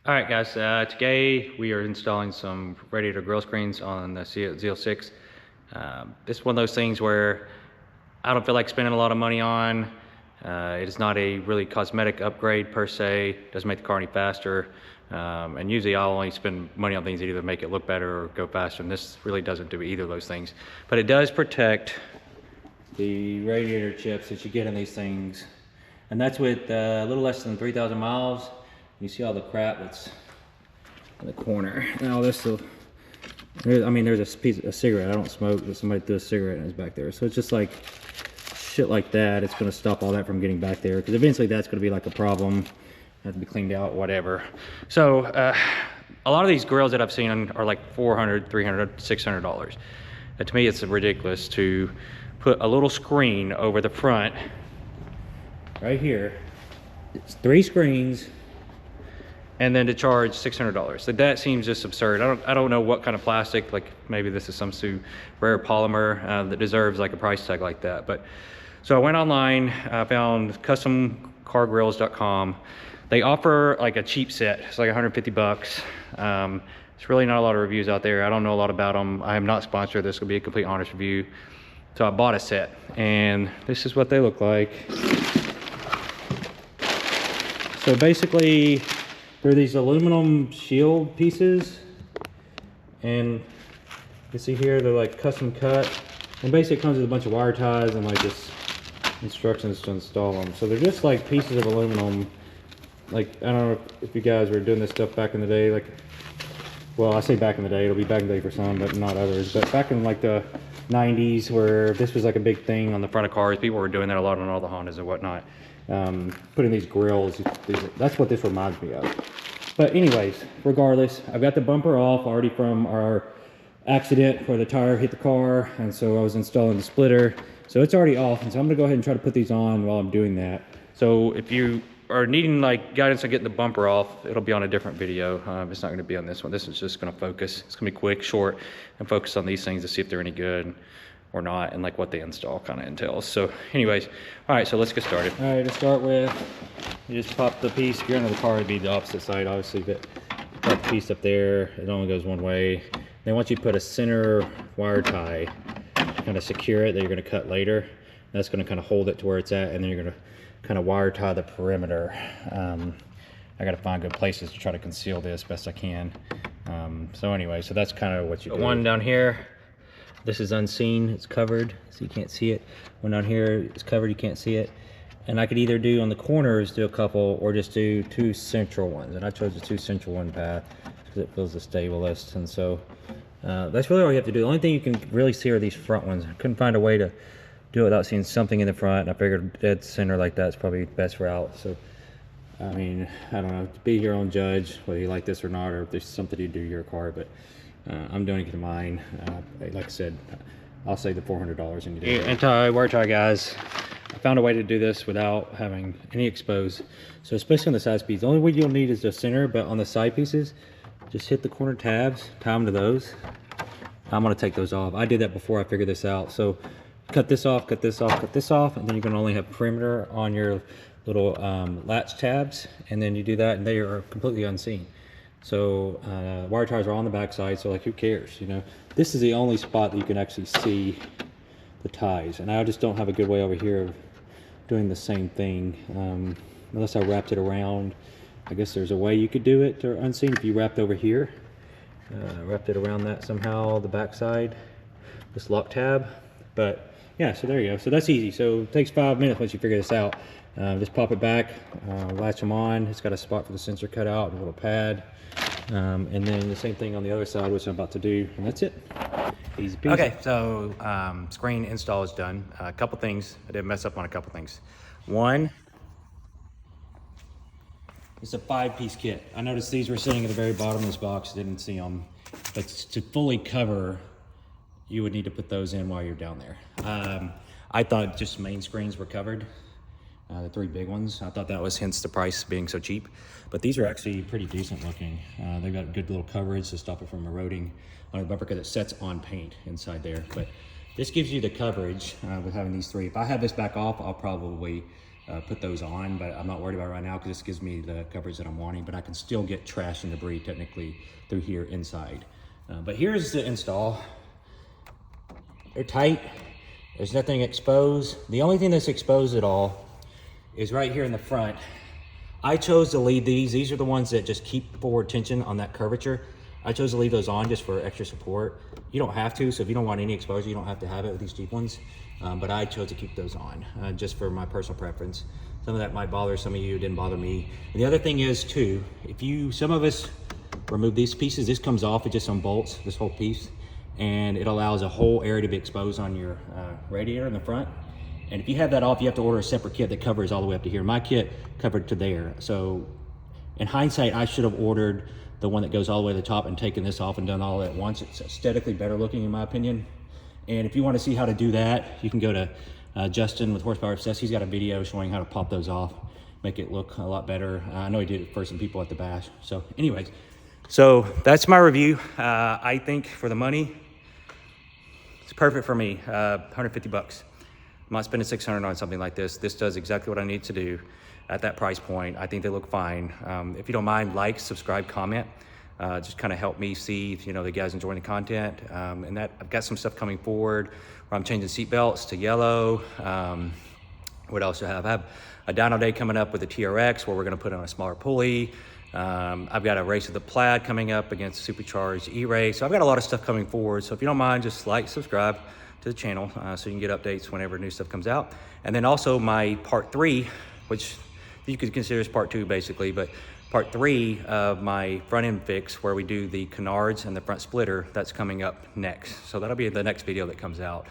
All right, guys, today we are installing some radiator grille screens on the ZL6. This is one of those things where I don't feel like spending a lot of money on. It is not a really cosmetic upgrade per se, doesn't make the car any faster. And usually I'll only spend money on things that either make it look better or go faster, and this really doesn't do either of those things. But it does protect the radiator chips that you get in these things. And that's with a little less than 3,000 miles. You see all the crap that's in the corner. Now this will, I mean, there's a cigarette. I don't smoke, but somebody threw a cigarette and it's back there. So it's just like shit like that. It's gonna stop all that from getting back there, because eventually that's gonna be like a problem. Have to be cleaned out, whatever. So a lot of these grills that I've seen are like $400, $300, $600. And to me, it's ridiculous to put a little screen over the front right here. It's 3 screens, and then to charge $600. So that seems just absurd. I don't know what kind of plastic, like maybe this is some rare polymer that deserves like a price tag like that. But so I went online, I found customcargrills.com. They offer like a cheap set. It's like 150 bucks. It's really not a lot of reviews out there. I don't know a lot about them. I am not sponsored. This will be a complete honest review. So I bought a set, and this is what they look like. So basically, they're these aluminum shield pieces, and you can see here they're like custom cut, and basically it comes with a bunch of wire ties and like just instructions to install them. So they're just like pieces of aluminum. Like, I don't know if you guys were doing this stuff back in the day, like, well, I say back in the day, it'll be back in the day for some, but not others. But back in like the 90s, where this was like a big thing on the front of cars, people were doing that a lot on all the Hondas and whatnot. Putting these grills, that's what this reminds me of. But anyways, regardless, I've got the bumper off already from our accident where the tire hit the car, and so I was installing the splitter. So it's already off, and so I'm gonna go ahead and try to put these on while I'm doing that. So if you are needing like guidance on getting the bumper off, it'll be on a different video. It's not gonna be on this one. This is just gonna focus. It's gonna be quick, short, and focus on these things to see if they're any good or not, and like what they install kind of entails. So anyways, all right, so let's get started. All right, to start with, you just pop the piece. If you're under the car, it'd be the opposite side, obviously, but pop the piece up there. It only goes one way. Then once you put a center wire tie, kind of secure it, that you're gonna cut later. That's gonna kind of hold it to where it's at, and then you're gonna kind of wire tie the perimeter. I gotta find good places to try to conceal this best I can. So anyway, so that's kind of what you do. One down here, this is unseen, it's covered, so you can't see it. One down here is covered, you can't see it. And I could either do on the corners, do a couple, or just do 2 central ones. And I chose the 2 central one path because it feels the stablest. And so that's really all you have to do. The only thing you can really see are these front ones. I couldn't find a way to do it without seeing something in the front. I figured dead center like that's probably the best route. So, I mean, I don't know, be your own judge, whether you like this or not, or if there's something you do to your car, but I'm doing it to mine. Like I said, I'll save the $400 and you do it. Wire tie, guys. I found a way to do this without having any exposed. So especially on the side piece, the only way you'll need is the center, but on the side pieces, just hit the corner tabs, tie them to those. I'm gonna take those off. I did that before I figured this out. So cut this off, cut this off, cut this off, and then you're gonna only have perimeter on your little latch tabs, and then you do that and they are completely unseen. So wire ties are on the back side, so like who cares, you know? This is the only spot that you can actually see the ties, and I just don't have a good way over here of doing the same thing, unless I wrapped it around. I guess there's a way you could do it to unseen if you wrapped over here. Wrapped it around that somehow, the back side, this lock tab. But yeah, so there you go. So that's easy. So it takes 5 minutes once you figure this out. Just pop it back, latch them on. It's got a spot for the sensor cut out, a little pad. And then the same thing on the other side, which I'm about to do, and that's it. Easy peasy. Okay, so screen install is done. A couple things, I did mess up on a couple things. One, it's a 5-piece kit. I noticed these were sitting at the very bottom of this box, didn't see them. But to fully cover, you would need to put those in while you're down there. I thought just main screens were covered, the 3 big ones. I thought that was hence the price being so cheap. But these are actually pretty decent looking. They've got good little coverage to stop it from eroding on the bumper because it sets on paint inside there. But this gives you the coverage with having these 3. If I have this back off, I'll probably put those on, but I'm not worried about it right now because this gives me the coverage that I'm wanting, but I can still get trash and debris technically through here inside. But here's the install. They're tight. There's nothing exposed. The only thing that's exposed at all is right here in the front. I chose to leave these. These are the ones that just keep forward tension on that curvature. I chose to leave those on just for extra support. You don't have to, so if you don't want any exposure, you don't have to have it with these Jeep ones. But I chose to keep those on just for my personal preference. Some of that might bother some of you, it didn't bother me. And the other thing is too, some of us remove these pieces, this comes off with just some bolts, this whole piece, and it allows a whole area to be exposed on your radiator in the front. And if you have that off, you have to order a separate kit that covers all the way up to here. My kit covered to there. So in hindsight, I should have ordered the one that goes all the way to the top and taken this off and done all at once. It's aesthetically better looking in my opinion. And if you want to see how to do that, you can go to Justin with Horsepower Obsessed. He's got a video showing how to pop those off, make it look a lot better. I know he did it for some people at the bash. So anyways, so that's my review. I think for the money, it's perfect for me, 150 bucks. I'm not spending 600 on something like this. This does exactly what I need to do at that price point. I think they look fine. If you don't mind, like, subscribe, comment. Just kind of help me see if, the guys enjoying the content. And that I've got some stuff coming forward where I'm changing seat belts to yellow. What else do I have? I have a dyno day coming up with the TRX where we're gonna put on a smaller pulley. I've got a race of the Plaid coming up against Supercharged E-Race. So I've got a lot of stuff coming forward. So if you don't mind, just like, subscribe to the channel so you can get updates whenever new stuff comes out. And then also my part 3, which you could consider as part 2 basically, but part 3 of my front end fix where we do the canards and the front splitter, that's coming up next. So that'll be the next video that comes out.